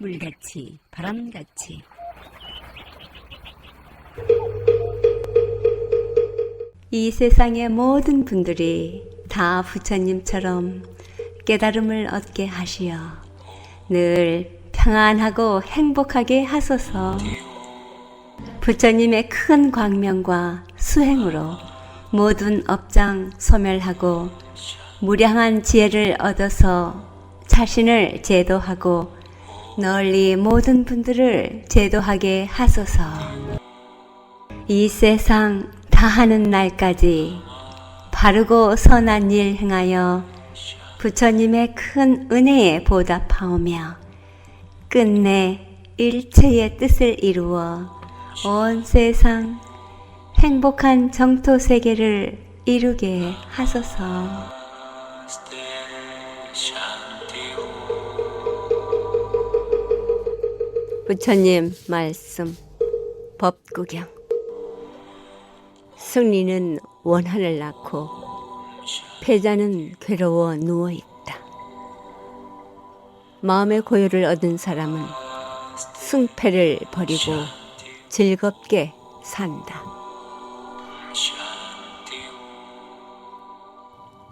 물같이 바람같이 이 세상의 모든 분들이 다 부처님처럼 깨달음을 얻게 하시어 늘 평안하고 행복하게 하소서. 부처님의 큰 광명과 수행으로 모든 업장 소멸하고 무량한 지혜를 얻어서 자신을 제도하고 널리 모든 분들을 제도하게 하소서. 이 세상 다하는 날까지 바르고 선한 일 행하여 부처님의 큰 은혜에 보답하오며 끝내 일체의 뜻을 이루어 온 세상 행복한 정토 세계를 이루게 하소서. 부처님 말씀 법구경. 승리는 원한을 낳고 패자는 괴로워 누워있다. 마음의 고요를 얻은 사람은 승패를 버리고 즐겁게 산다.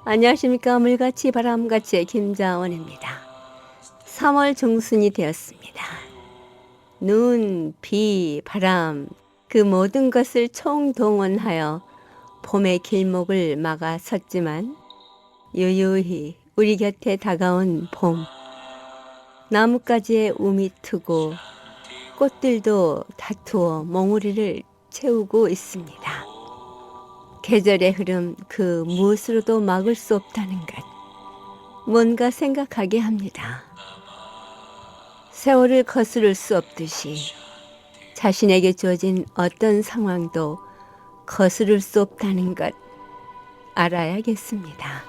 안녕하십니까. 물같이 바람같이 김자원입니다. 3월 중순이 되었습니다. 눈, 비, 바람 그 모든 것을 총동원하여 봄의 길목을 막아 섰지만 유유히 우리 곁에 다가온 봄. 나뭇가지에 움이 트고 꽃들도 다투어 몽우리를 채우고 있습니다. 계절의 흐름 그 무엇으로도 막을 수 없다는 것. 뭔가 생각하게 합니다. 세월을 거스를 수 없듯이 자신에게 주어진 어떤 상황도 거스를 수 없다는 것 알아야겠습니다.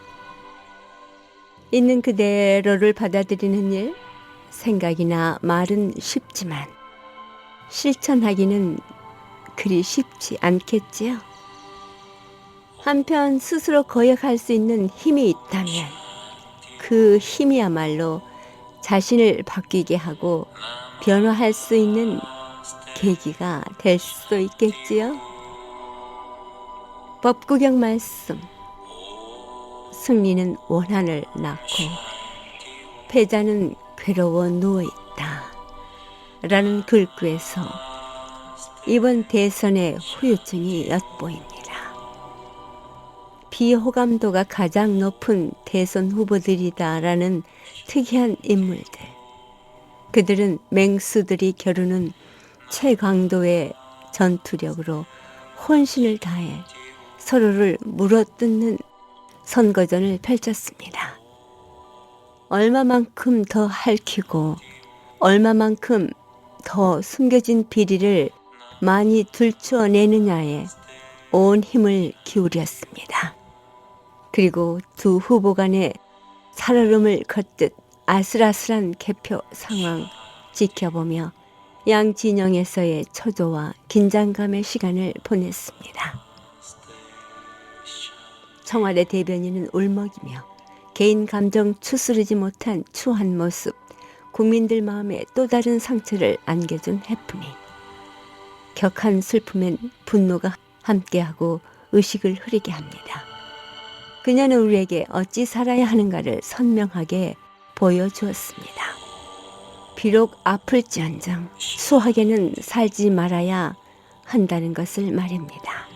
있는 그대로를 받아들이는 일, 생각이나 말은 쉽지만 실천하기는 그리 쉽지 않겠지요. 한편 스스로 거역할 수 있는 힘이 있다면 그 힘이야말로 자신을 바뀌게 하고 변화할 수 있는 계기가 될 수 있겠지요. 법구경 말씀. 승리는 원한을 낳고 패자는 괴로워 누워있다 라는 글귀에서 이번 대선의 후유증이 엿보입니다. 비호감도가 가장 높은 대선 후보들이다라는 특이한 인물들. 그들은 맹수들이 겨루는 최강도의 전투력으로 혼신을 다해 서로를 물어뜯는 선거전을 펼쳤습니다. 얼마만큼 더 핥히고 얼마만큼 더 숨겨진 비리를 많이 들추어내느냐에 온 힘을 기울였습니다. 그리고 두 후보 간의 살얼음을 걷듯 아슬아슬한 개표 상황 지켜보며 양 진영에서의 초조와 긴장감의 시간을 보냈습니다. 청와대 대변인은 울먹이며 개인 감정 추스르지 못한 추한 모습, 국민들 마음에 또 다른 상처를 안겨준 해프닝. 격한 슬픔엔 분노가 함께하고 의식을 흐리게 합니다. 그녀는 우리에게 어찌 살아야 하는가를 선명하게 보여주었습니다. 비록 아플지언정 수하게는 살지 말아야 한다는 것을 말입니다.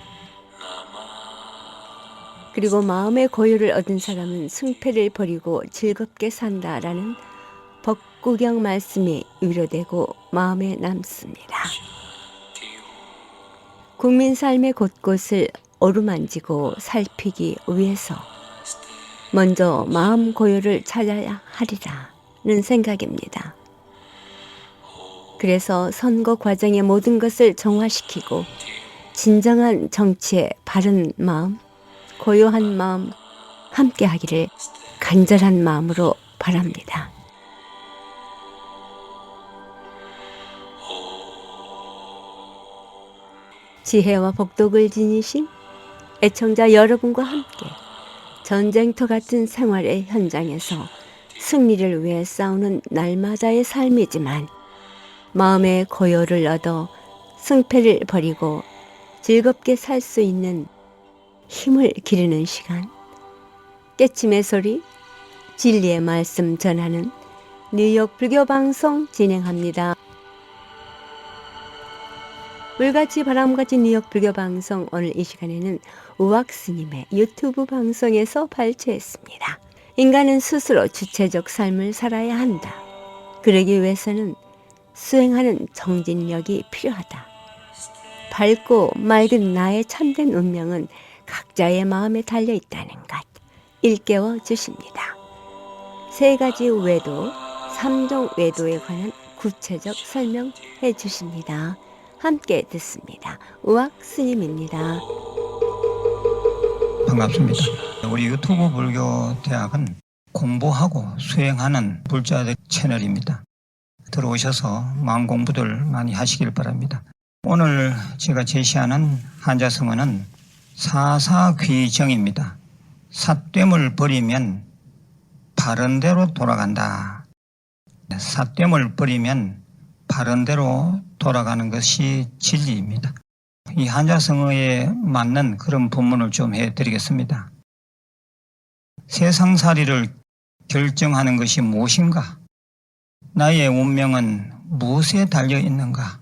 그리고 마음의 고요를 얻은 사람은 승패를 버리고 즐겁게 산다라는 법구경 말씀이 위로되고 마음에 남습니다. 국민 삶의 곳곳을 어루만지고 살피기 위해서 먼저 마음 고요를 찾아야 하리라는 생각입니다. 그래서 선거 과정의 모든 것을 정화시키고 진정한 정치의 바른 마음, 고요한 마음 함께 하기를 간절한 마음으로 바랍니다. 지혜와 복덕을 지니신 애청자 여러분과 함께 전쟁터 같은 생활의 현장에서 승리를 위해 싸우는 날마다의 삶이지만 마음의 고요를 얻어 승패를 버리고 즐겁게 살 수 있는 힘을 기르는 시간. 깨침의 소리, 진리의 말씀 전하는 뉴욕 불교방송 진행합니다. 물같이 바람같이 뉴욕 불교방송, 오늘 이 시간에는 우악스님의 유튜브 방송에서 발췌했습니다. 인간은 스스로 주체적 삶을 살아야 한다. 그러기 위해서는 수행하는 정진력이 필요하다. 밝고 맑은 나의 참된 운명은 각자의 마음에 달려있다는 것 일깨워 주십니다. 세 가지 외도, 3종 외도에 관한 구체적 설명해 주십니다. 함께 듣습니다. 우악 스님입니다. 반갑습니다. 우리 유튜브 불교대학은 공부하고 수행하는 불자들 채널입니다. 들어오셔서 마음 공부들 많이 하시길 바랍니다. 오늘 제가 제시하는 한자성어는 사사귀정입니다. 삿됨을 버리면 바른 대로 돌아간다. 삿됨을 버리면 바른 대로 돌아가는 것이 진리입니다. 이 한자성어에 맞는 그런 본문을 좀 해드리겠습니다. 세상살이를 결정하는 것이 무엇인가? 나의 운명은 무엇에 달려 있는가?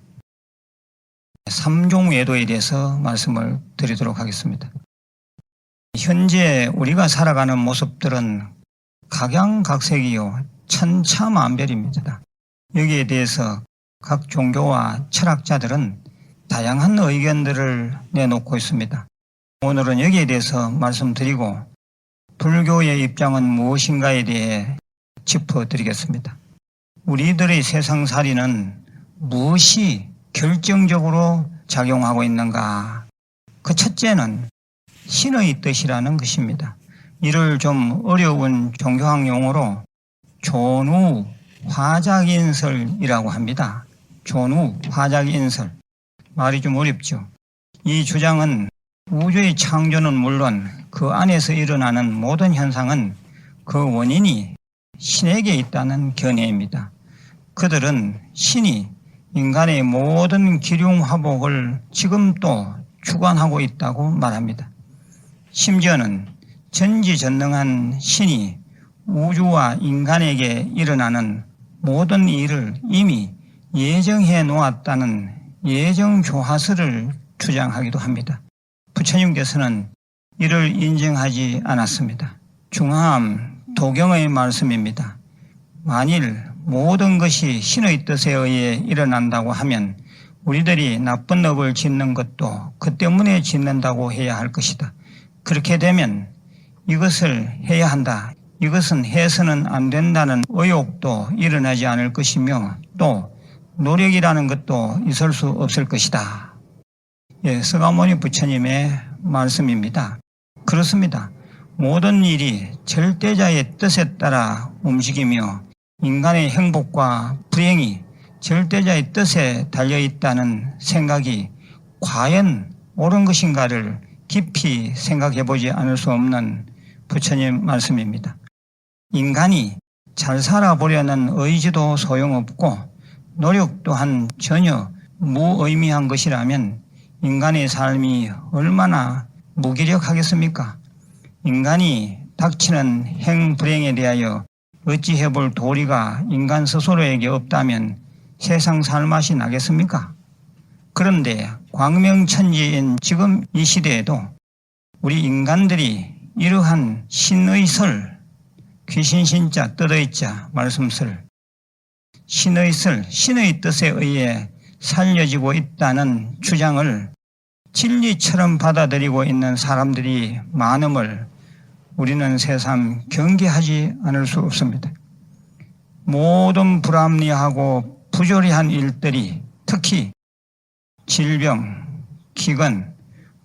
3종 외도에 대해서 말씀을 드리도록 하겠습니다. 현재 우리가 살아가는 모습들은 각양각색이요 천차만별입니다. 여기에 대해서 각 종교와 철학자들은 다양한 의견들을 내놓고 있습니다. 오늘은 여기에 대해서 말씀드리고 불교의 입장은 무엇인가에 대해 짚어드리겠습니다. 우리들의 세상살이는 무엇이 결정적으로 작용하고 있는가? 그 첫째는 신의 뜻이라는 것입니다. 이를 좀 어려운 종교학 용어로 존우 화작인설이라고 합니다. 존우 화작인설. 말이 좀 어렵죠. 이 주장은 우주의 창조는 물론 그 안에서 일어나는 모든 현상은 그 원인이 신에게 있다는 견해입니다. 그들은 신이 인간의 모든 기륭화복을 지금도 주관하고 있다고 말합니다. 심지어는 전지전능한 신이 우주와 인간에게 일어나는 모든 일을 이미 예정해 놓았다는 예정교화설을 주장하기도 합니다. 부처님께서는 이를 인정하지 않았습니다. 중함 도경의 말씀입니다. 만일 모든 것이 신의 뜻에 의해 일어난다고 하면 우리들이 나쁜 업을 짓는 것도 그 때문에 짓는다고 해야 할 것이다. 그렇게 되면 이것을 해야 한다, 이것은 해서는 안 된다는 의욕도 일어나지 않을 것이며 또 노력이라는 것도 있을 수 없을 것이다. 서가모니 부처님의 말씀입니다. 그렇습니다. 모든 일이 절대자의 뜻에 따라 움직이며 인간의 행복과 불행이 절대자의 뜻에 달려있다는 생각이 과연 옳은 것인가를 깊이 생각해 보지 않을 수 없는 부처님 말씀입니다. 인간이 잘 살아보려는 의지도 소용없고 노력 또한 전혀 무의미한 것이라면 인간의 삶이 얼마나 무기력하겠습니까? 인간이 닥치는 행불행에 대하여 어찌해 볼 도리가 인간 스스로에게 없다면 세상 살맛이 나겠습니까? 그런데 광명천지인 지금 이 시대에도 우리 인간들이 이러한 신의 설, 귀신신자 뜯어있자 말씀설, 신의 설, 신의 뜻에 의해 살려지고 있다는 주장을 진리처럼 받아들이고 있는 사람들이 많음을 우리는 새삼 경계하지 않을 수 없습니다. 모든 불합리하고 부조리한 일들이 특히 질병, 기근,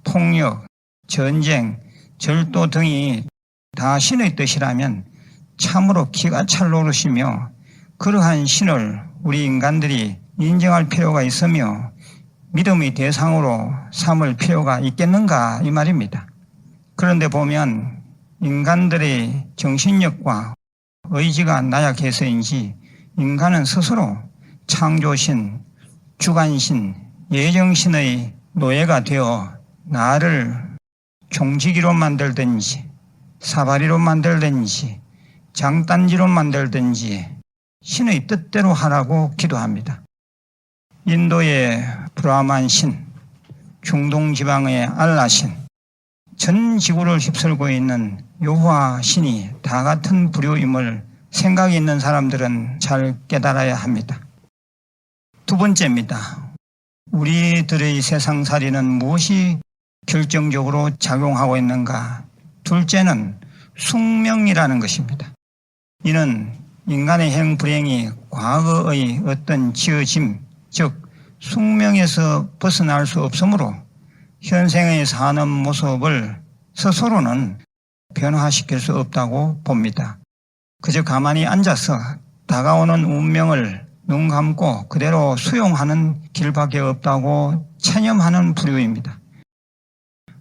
폭력, 전쟁, 절도 등이 다 신의 뜻이라면 참으로 기가 찰 노릇이며 그러한 신을 우리 인간들이 인정할 필요가 있으며 믿음의 대상으로 삼을 필요가 있겠는가 이 말입니다. 그런데 보면 인간들의 정신력과 의지가 나약해서인지 인간은 스스로 창조신, 주관신, 예정신의 노예가 되어 나를 종지기로 만들든지 사바리로 만들든지 장단지로 만들든지 신의 뜻대로 하라고 기도합니다. 인도의 브라만 신, 중동 지방의 알라 신, 전 지구를 휩쓸고 있는 여호와 신이 다 같은 부류임을 생각이 있는 사람들은 잘 깨달아야 합니다. 두 번째입니다. 우리들의 세상살이는 무엇이 결정적으로 작용하고 있는가? 둘째는 숙명이라는 것입니다. 이는 인간의 행불행이 과거의 어떤 지어짐, 즉 숙명에서 벗어날 수 없으므로 현생의 사는 모습을 스스로는 변화시킬 수 없다고 봅니다. 그저 가만히 앉아서 다가오는 운명을 눈 감고 그대로 수용하는 길밖에 없다고 체념하는 부류입니다.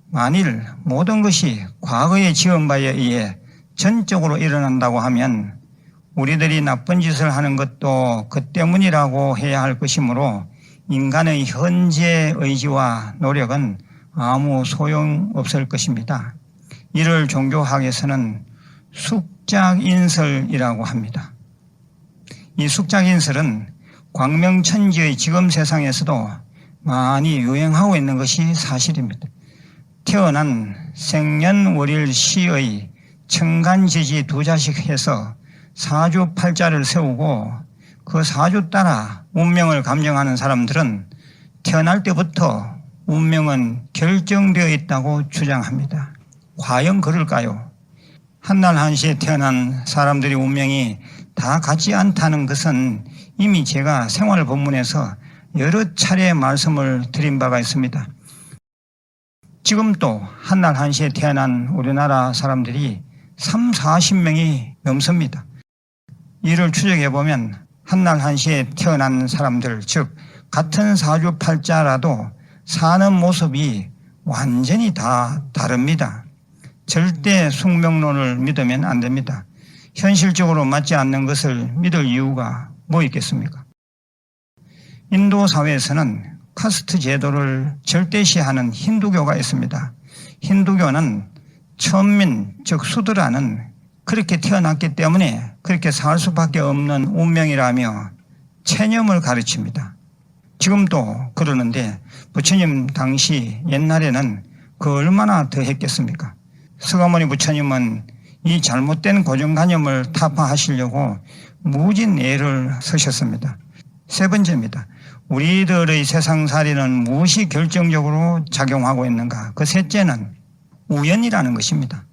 만일 모든 것이 과거의 지은 바에 의해 전적으로 일어난다고 하면 우리들이 나쁜 짓을 하는 것도 그 때문이라고 해야 할 것이므로 인간의 현재 의지와 노력은 아무 소용없을 것입니다. 이를 종교학에서는 숙작인설이라고 합니다. 이 숙작인설은 광명천지의 지금 세상에서도 많이 유행하고 있는 것이 사실입니다. 태어난 생년월일시의 청간지지 두 자식 해서 사주팔자를 세우고 그 사주 따라 운명을 감정하는 사람들은 태어날 때부터 운명은 결정되어 있다고 주장합니다. 과연 그럴까요? 한날 한시에 태어난 사람들의 운명이 다 같지 않다는 것은 이미 제가 생활 본문에서 여러 차례 말씀을 드린 바가 있습니다. 지금 또 한날 한시에 태어난 우리나라 사람들이 40명이 넘습니다. 이를 추적해보면 한날 한시에 태어난 사람들, 즉 같은 사주팔자라도 사는 모습이 완전히 다 다릅니다. 절대 숙명론을 믿으면 안 됩니다. 현실적으로 맞지 않는 것을 믿을 이유가 뭐 있겠습니까? 인도 사회에서는 카스트 제도를 절대시하는 힌두교가 있습니다. 힌두교는 천민, 즉 수드라는 그렇게 태어났기 때문에 그렇게 살 수밖에 없는 운명이라며 체념을 가르칩니다. 지금도 그러는데 부처님 당시 옛날에는 그 얼마나 더 했겠습니까? 서가모니 부처님은 이 잘못된 고정관념을 타파하시려고 무진 애를 쓰셨습니다. 세 번째입니다. 우리들의 세상살이는 무엇이 결정적으로 작용하고 있는가? 그 셋째는 우연이라는 것입니다.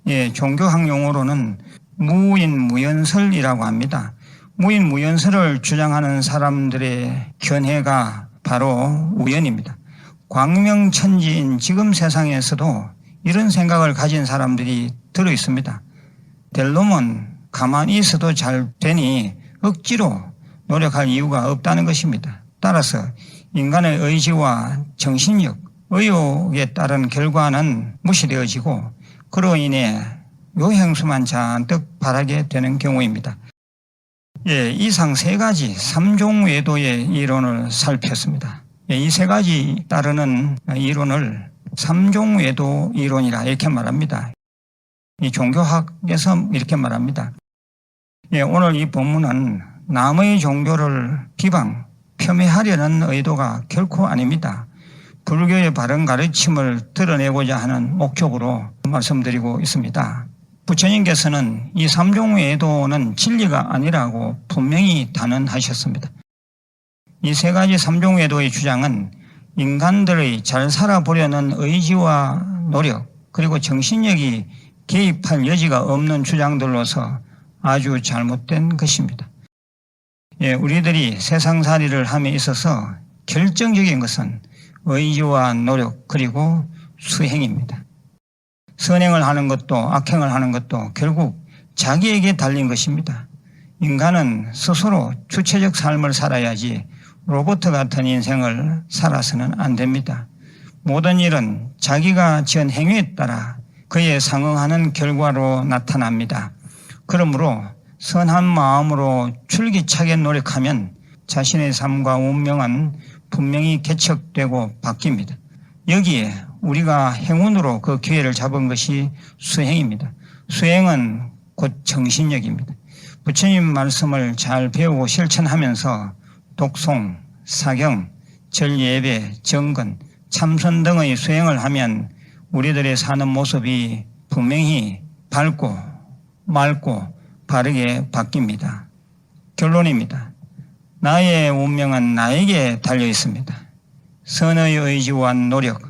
예, 종교학 용어로는 무인무연설이라고 합니다. 무인무연설을 주장하는 사람들의 견해가 바로 우연입니다. 광명천지인 지금 세상에서도 이런 생각을 가진 사람들이 들어 있습니다. 될 놈은 가만히 있어도 잘 되니 억지로 노력할 이유가 없다는 것입니다. 따라서 인간의 의지와 정신력, 의욕에 따른 결과는 무시되어지고 그로 인해 요행수만 잔뜩 바라게 되는 경우입니다. 예, 이상 세 가지 3종 외도의 이론을 살폈습니다. 예, 이 세 가지 따르는 이론을 3종 외도 이론이라 이렇게 말합니다. 이 종교학에서 이렇게 말합니다. 예, 오늘 이 본문은 남의 종교를 비방, 폄훼하려는 의도가 결코 아닙니다. 불교의 바른 가르침을 드러내고자 하는 목적으로 말씀드리고 있습니다. 부처님께서는 이 3종 외도는 진리가 아니라고 분명히 단언하셨습니다. 이 세 가지 3종 외도의 주장은 인간들의 잘 살아보려는 의지와 노력 그리고 정신력이 개입할 여지가 없는 주장들로서 아주 잘못된 것입니다. 예, 우리들이 세상살이를 함에 있어서 결정적인 것은 의지와 노력 그리고 수행입니다. 선행을 하는 것도 악행을 하는 것도 결국 자기에게 달린 것입니다. 인간은 스스로 주체적 삶을 살아야지 로봇 같은 인생을 살아서는 안 됩니다. 모든 일은 자기가 지은 행위에 따라 그에 상응하는 결과로 나타납니다. 그러므로 선한 마음으로 줄기차게 노력하면 자신의 삶과 운명은 분명히 개척되고 바뀝니다. 여기에 우리가 행운으로 그 기회를 잡은 것이 수행입니다. 수행은 곧 정신력입니다. 부처님 말씀을 잘 배우고 실천하면서 독송, 사경, 절예배, 정건, 참선 등의 수행을 하면 우리들의 사는 모습이 분명히 밝고 맑고 바르게 바뀝니다. 결론입니다. 나의 운명은 나에게 달려 있습니다. 선의 의지와 노력,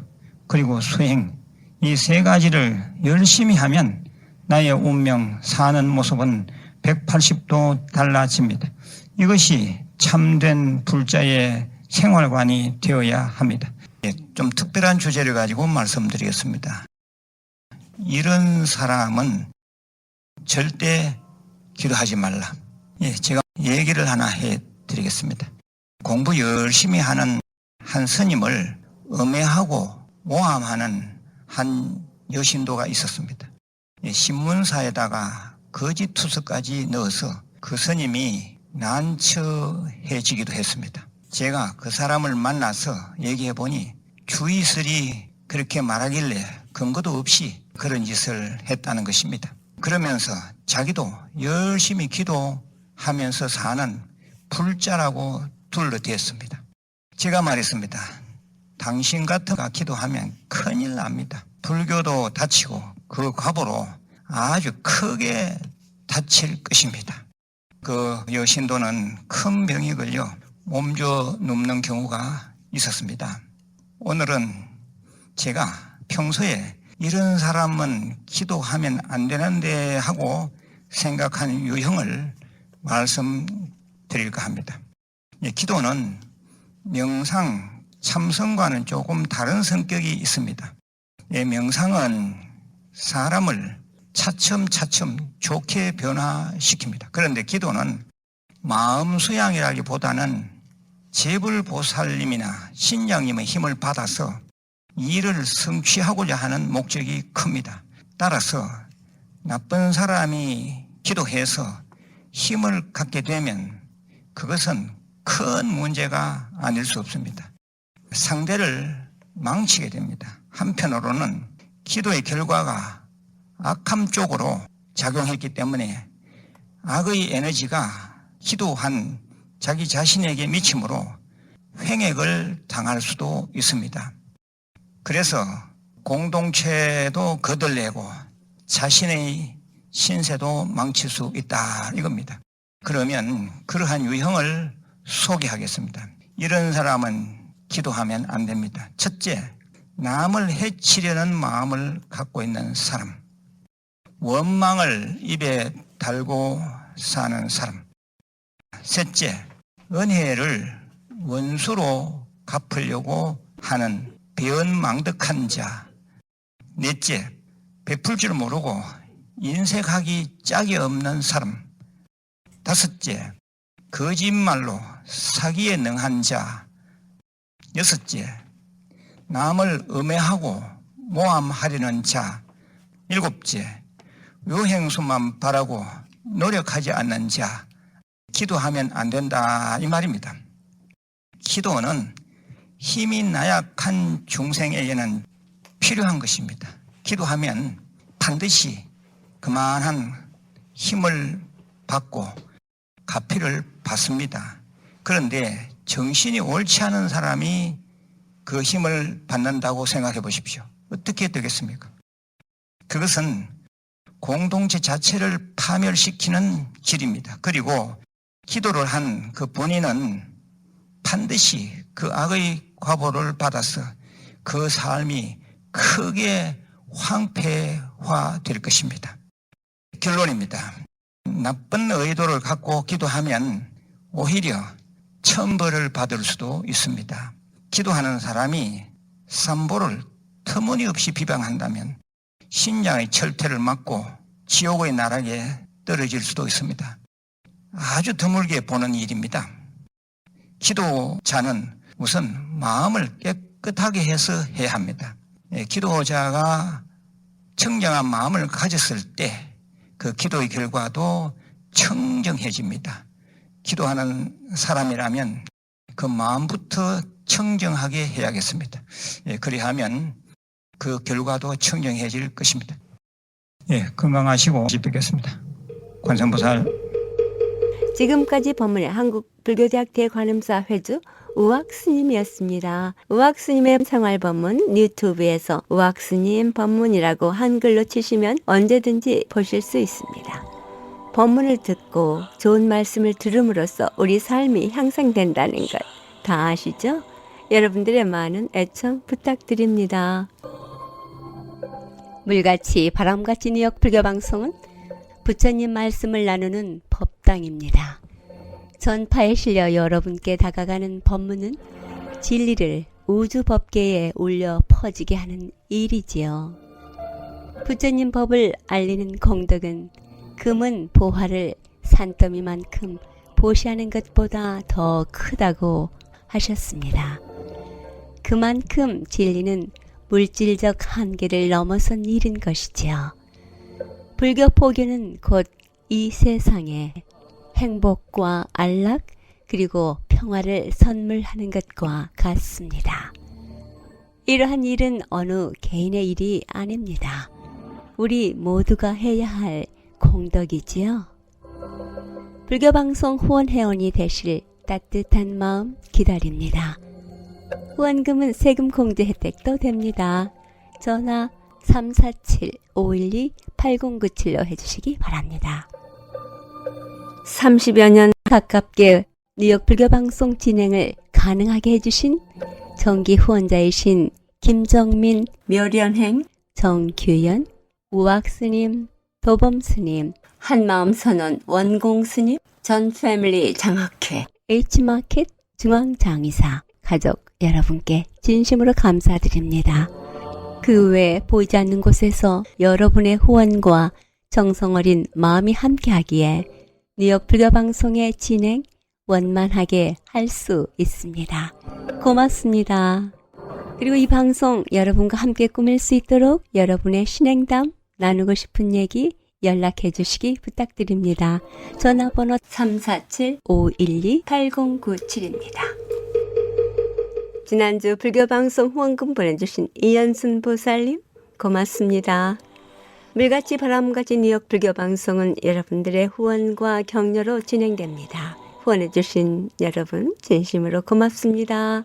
그리고 수행, 이 세 가지를 열심히 하면 나의 운명, 사는 모습은 180도 달라집니다. 이것이 참된 불자의 생활관이 되어야 합니다. 좀 특별한 주제를 가지고 말씀드리겠습니다. 이런 사람은 절대 기도하지 말라. 제가 얘기를 하나 해드리겠습니다. 공부 열심히 하는 한 스님을 음해하고 모함하는 한 여신도가 있었습니다. 신문사에다가 거짓 투서까지 넣어서 그 스님이 난처해지기도 했습니다. 제가 그 사람을 만나서 얘기해 보니 주의설이 그렇게 말하길래 근거도 없이 그런 짓을 했다는 것입니다. 그러면서 자기도 열심히 기도하면서 사는 불자라고 둘러댔습니다. 제가 말했습니다. 당신 같은 가 기도하면 큰일 납니다. 불교도 다치고 그 과보로 아주 크게 다칠 것입니다. 그 여신도는 큰 병이 걸려 몸져 눕는 경우가 있었습니다. 오늘은 제가 평소에 이런 사람은 기도하면 안 되는데 하고 생각하는 유형을 말씀드릴까 합니다. 기도는 명상, 참선과는 조금 다른 성격이 있습니다. 명상은 사람을 차츰차츰 좋게 변화시킵니다. 그런데 기도는 마음 수양이라기보다는 제불보살님이나 신장님의 힘을 받아서 일을 성취하고자 하는 목적이 큽니다. 따라서 나쁜 사람이 기도해서 힘을 갖게 되면 그것은 큰 문제가 아닐 수 없습니다. 상대를 망치게 됩니다. 한편으로는 기도의 결과가 악함 쪽으로 작용했기 때문에 악의 에너지가 기도한 자기 자신에게 미침으로 횡액을 당할 수도 있습니다. 그래서 공동체도 거들내고 자신의 신세도 망칠 수 있다 이겁니다. 그러면 그러한 유형을 소개하겠습니다. 이런 사람은 기도하면 안 됩니다. 첫째, 남을 해치려는 마음을 갖고 있는 사람, 원망을 입에 달고 사는 사람. 셋째, 은혜를 원수로 갚으려고 하는 배은망덕한 자. 넷째, 베풀 줄 모르고 인색하기 짝이 없는 사람. 다섯째, 거짓말로 사기에 능한 자. 여섯째, 남을 음해하고 모함하려는 자. 일곱째, 요행수만 바라고 노력하지 않는 자. 기도하면 안 된다 이 말입니다. 기도는 힘이 나약한 중생에게는 필요한 것입니다. 기도하면 반드시 그만한 힘을 받고 가피를 받습니다. 그런데 정신이 옳지 않은 사람이 그 힘을 받는다고 생각해 보십시오. 어떻게 되겠습니까? 그것은 공동체 자체를 파멸시키는 길입니다. 그리고 기도를 한 그 본인은 반드시 그 악의 과보를 받아서 그 삶이 크게 황폐화될 것입니다. 결론입니다. 나쁜 의도를 갖고 기도하면 오히려 천벌을 받을 수도 있습니다. 기도하는 사람이 삼보를 터무니없이 비방한다면 신장의 철퇴를 맞고 지옥의 나락에 떨어질 수도 있습니다. 아주 드물게 보는 일입니다. 기도자는 우선 마음을 깨끗하게 해서 해야 합니다. 기도자가 청정한 마음을 가졌을 때 그 기도의 결과도 청정해집니다. 기도하는 사람이라면 그 마음부터 청정하게 해야겠습니다. 예, 그리하면 그 결과도 청정해질 것입니다. 예, 건강하시고 다시 뵙겠습니다. 관세음보살. 지금까지 법문의 한국불교대학 대관음사 회주 우악스님이었습니다. 우악스님의 생활법문 유튜브에서 우악스님 법문이라고 한글로 치시면 언제든지 보실 수 있습니다. 법문을 듣고 좋은 말씀을 들음으로써 우리 삶이 향상된다는 것 다 아시죠? 여러분들의 많은 애청 부탁드립니다. 물같이 바람같이 뉴욕 불교방송은 부처님 말씀을 나누는 법당입니다. 전파에 실려 여러분께 다가가는 법문은 진리를 우주 법계에 울려 퍼지게 하는 일이지요. 부처님 법을 알리는 공덕은 금은 보화를 산더미만큼 보시하는 것보다 더 크다고 하셨습니다. 그만큼 진리는 물질적 한계를 넘어선 일인 것이지요. 불교 포교는 곧 이 세상에 행복과 안락 그리고 평화를 선물하는 것과 같습니다. 이러한 일은 어느 개인의 일이 아닙니다. 우리 모두가 해야 할 공덕이지요. 불교방송 후원회원이 되실 따뜻한 마음 기다립니다. 후원금은 세금 공제 혜택도 됩니다. 전화 347-512-8097로 해주시기 바랍니다. 30여 년 가깝게 뉴욕 불교방송 진행을 가능하게 해주신 정기 후원자이신 김정민, 묘련행, 정규현, 우악스님, 도범스님, 한마음선언 원공스님, 전패밀리 장학회, H마켓 중앙장의사 가족 여러분께 진심으로 감사드립니다. 그 외 보이지 않는 곳에서 여러분의 후원과 정성어린 마음이 함께하기에 뉴욕 불교방송의 진행 원만하게 할 수 있습니다. 고맙습니다. 그리고 이 방송 여러분과 함께 꾸밀 수 있도록 여러분의 신행담, 나누고 싶은 얘기 연락해 주시기 부탁드립니다. 전화번호 347-512-8097입니다. 지난주 불교방송 후원금 보내주신 이연순 보살님 고맙습니다. 물같이 바람같이 뉴욕 불교방송은 여러분들의 후원과 격려로 진행됩니다. 후원해주신 여러분 진심으로 고맙습니다.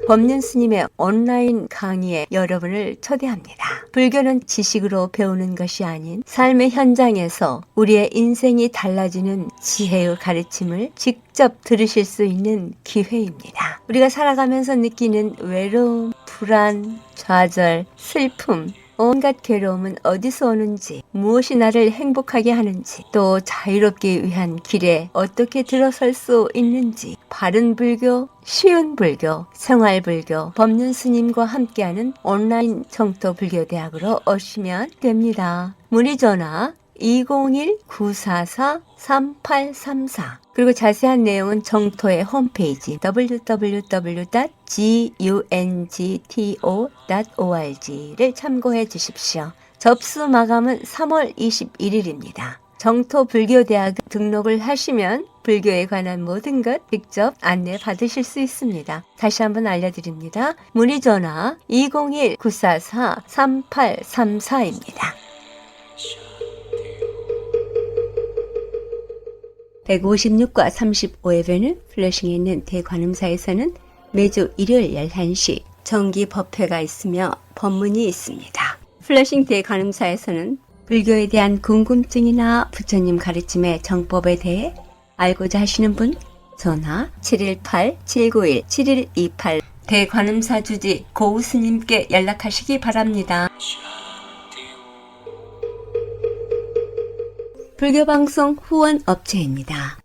법륜 스님의 온라인 강의에 여러분을 초대합니다. 불교는 지식으로 배우는 것이 아닌 삶의 현장에서 우리의 인생이 달라지는 지혜의 가르침을 직접 들으실 수 있는 기회입니다. 우리가 살아가면서 느끼는 외로움, 불안, 좌절, 슬픔, 온갖 괴로움은 어디서 오는지, 무엇이 나를 행복하게 하는지, 또 자유롭기 위한 길에 어떻게 들어설 수 있는지, 바른 불교, 쉬운 불교, 생활불교, 법륜 스님과 함께하는 온라인 정토불교대학으로 오시면 됩니다. 문의 전화 201-944-3834 그리고 자세한 내용은 정토의 홈페이지 www.gungto.org를 참고해 주십시오. 접수 마감은 3월 21일입니다. 정토불교대학 등록을 하시면 불교에 관한 모든 것 직접 안내 받으실 수 있습니다. 다시 한번 알려드립니다. 문의 전화 201-944-3834입니다. 156과 35회에는 플러싱에 있는 대관음사에서는 매주 일요일 11시 정기 법회가 있으며 법문이 있습니다. 플러싱 대관음사에서는 불교에 대한 궁금증이나 부처님 가르침의 정법에 대해 알고자 하시는 분 전화 718-791-7128 대관음사 주지 고우스님께 연락하시기 바랍니다. 불교방송 후원업체입니다.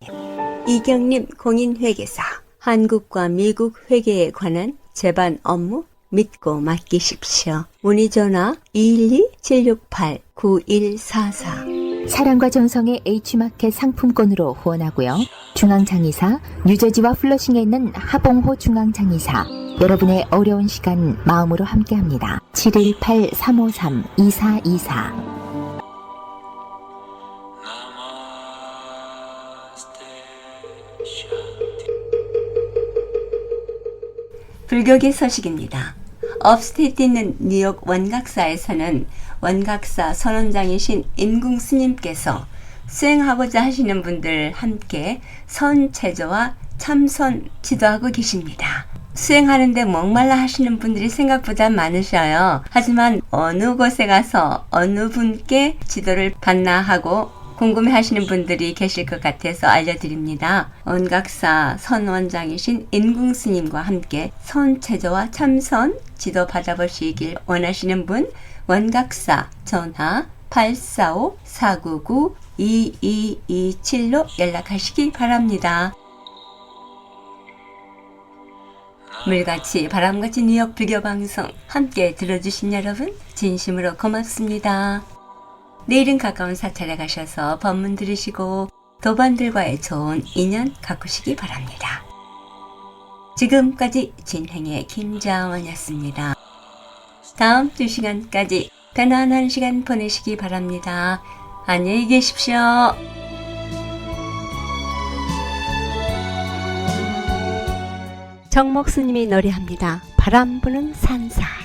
이경림 공인회계사 한국과 미국 회계에 관한 재반 업무 믿고 맡기십시오. 문의 전화 212-768-9144 사랑과 정성의 H마켓 상품권으로 후원하고요. 중앙장의사 뉴저지와 플러싱에 있는 하봉호 중앙장의사 여러분의 어려운 시간 마음으로 함께합니다. 718-353-2424 불교계 소식입니다. 업스테이트에 있는 뉴욕 원각사에서는 원각사 선원장이신 인궁 스님께서 수행하고자 하시는 분들 함께 선체조와 참선 지도하고 계십니다. 수행하는데 목말라 하시는 분들이 생각보다 많으셔요. 하지만 어느 곳에 가서 어느 분께 지도를 받나 하고 궁금해 하시는 분들이 계실 것 같아서 알려드립니다. 원각사 선원장이신 인궁 스님과 함께 선체조와 참선 지도 받아보시길 원하시는 분 원각사 전화 845-499-2227로 연락하시기 바랍니다. 물같이 바람같이 뉴욕 불교방송 함께 들어주신 여러분 진심으로 고맙습니다. 내일은 가까운 사찰에 가셔서 법문 들으시고 도반들과의 좋은 인연 가꾸시기 바랍니다. 지금까지 진행의 김자원이었습니다. 다음 2시간까지 편안한 시간 보내시기 바랍니다. 안녕히 계십시오. 정목 스님이 노래합니다. 바람 부는 산사.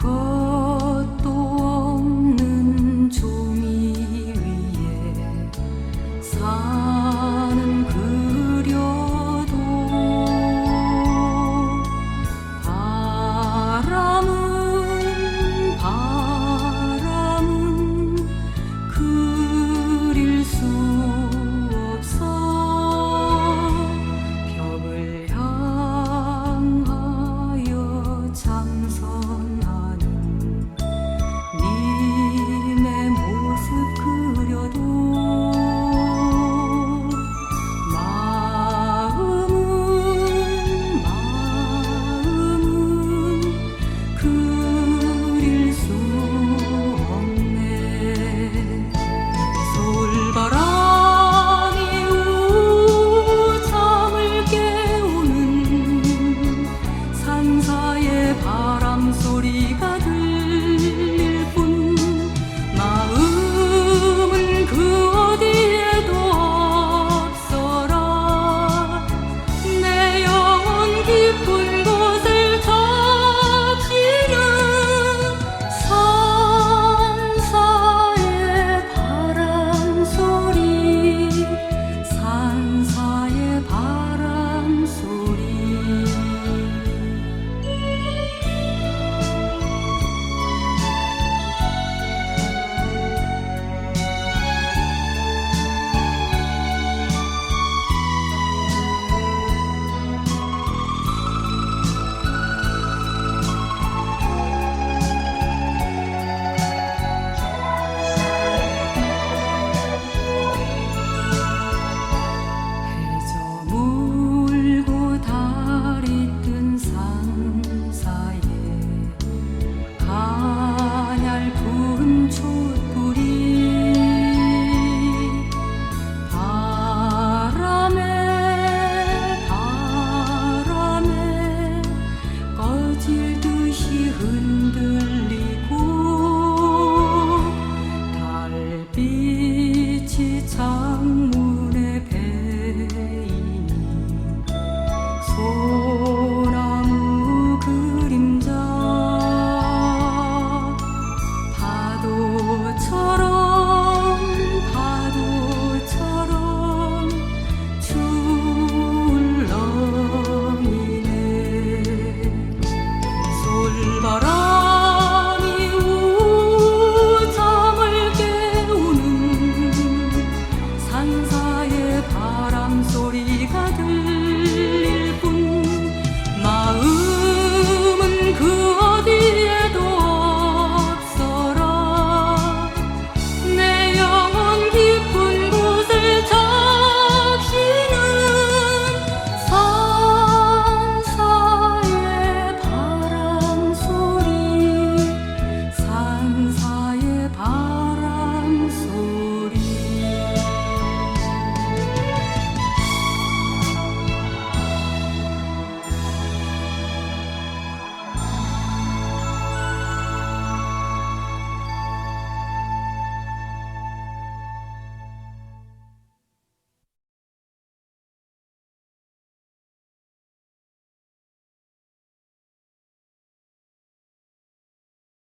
아무것도 없는 종이 위에